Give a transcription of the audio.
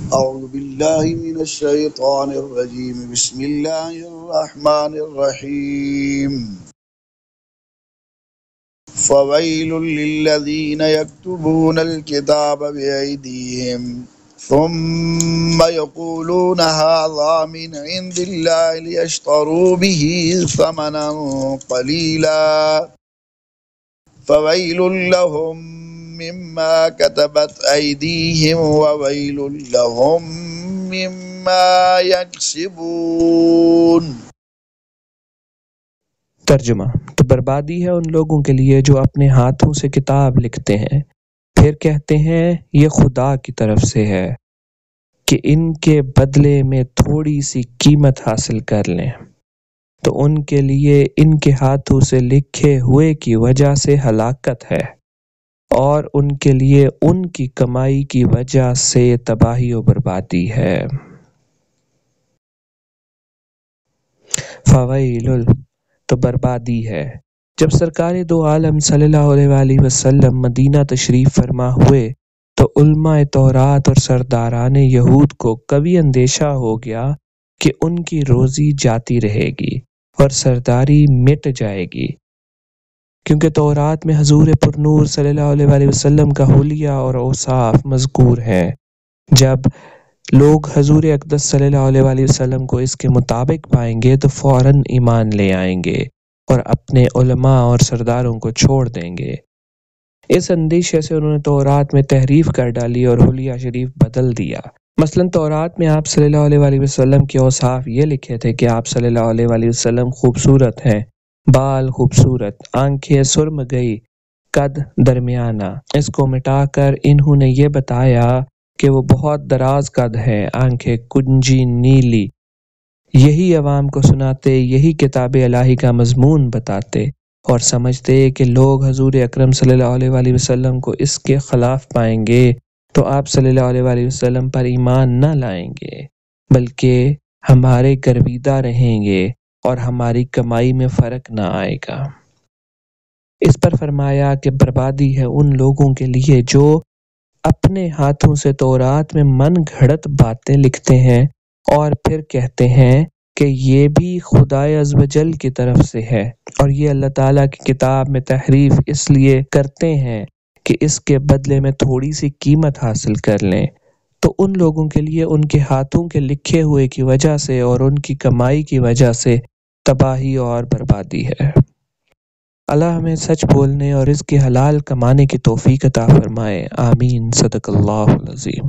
أعوذ بالله من الشيطان الرجيم بسم الله الرحمن الرحيم فويل للذين يكتبون الكتاب بأيديهم ثم يقولون هذا من عند الله ليشتروا به ثمنا قليلا فويل لهم مما كتبت أيديهم وويل لهم مما يكسبون۔ ترجمہ۔ تو بربادی ہے ان لوگوں کے لیے جو اپنے ہاتھوں سے کتاب لکھتے ہیں پھر کہتے ہیں یہ خدا کی طرف سے ہے کہ ان کے بدلے میں تھوڑی سی قیمت حاصل کر لیں، تو ان کے لیے ان کے ہاتھوں سے لکھے ہوئے کی وجہ سے ہلاکت ہے اور ان کے لیے ان کی کمائی کی وجہ سے تباہی و بربادی ہے۔ فویل، تو بربادی ہے۔ جب سرکار دو عالم صلی اللہ علیہ وآلہ وسلم مدینہ تشریف فرما ہوئے تو علماء تورات اور سرداران یہود کو کبھی اندیشہ ہو گیا کہ ان کی روزی جاتی رہے گی اور سرداری مٹ جائے گی، کیونکہ تورات میں حضور پرنور صلی اللہ علیہ وآلہ وسلم کا حلیہ اور اوصاف مذکور ہیں۔ جب لوگ حضور اقدس صلی اللہ علیہ وآلہ وسلم کو اس کے مطابق پائیں گے تو فوراً ایمان لے آئیں گے اور اپنے علماء اور سرداروں کو چھوڑ دیں گے۔ اس اندیشے سے انہوں نے تورات میں تحریف کر ڈالی اور حلیہ شریف بدل دیا۔ مثلا تورات میں آپ صلی اللہ علیہ وآلہ وسلم کے اوصاف یہ لکھے تھے کہ آپ صلی اللہ علیہ وآلہ وسلم خوبصورت ہیں، بال خوبصورت، آنکھیں سرم گئی، قد درمیانہ۔ اس کو مٹا کر انہوں نے یہ بتایا کہ وہ بہت دراز قد ہے، آنکھیں کنجی نیلی۔ یہی عوام کو سناتے، یہی کتاب الہی کا مضمون بتاتے اور سمجھتے کہ لوگ حضور اکرم صلی اللہ علیہ وآلہ وسلم کو اس کے خلاف پائیں گے تو آپ صلی اللہ علیہ وآلہ وسلم پر ایمان نہ لائیں گے بلکہ ہمارے گرویدہ رہیں گے اور ہماری کمائی میں فرق نہ آئے گا۔ اس پر فرمایا کہ بربادی ہے ان لوگوں کے لیے جو اپنے ہاتھوں سے تورات میں من گھڑت باتیں لکھتے ہیں اور پھر کہتے ہیں کہ یہ بھی خدائے عزوجل کی طرف سے ہے، اور یہ اللہ تعالیٰ کی کتاب میں تحریف اس لیے کرتے ہیں کہ اس کے بدلے میں تھوڑی سی قیمت حاصل کر لیں، تو ان لوگوں کے لیے ان کے ہاتھوں کے لکھے ہوئے کی وجہ سے اور ان کی کمائی کی وجہ سے تباہی اور بربادی ہے۔ اللہ ہمیں سچ بولنے اور اس کے حلال کمانے کی توفیق عطا فرمائے، آمین۔ صدق اللہ العظیم۔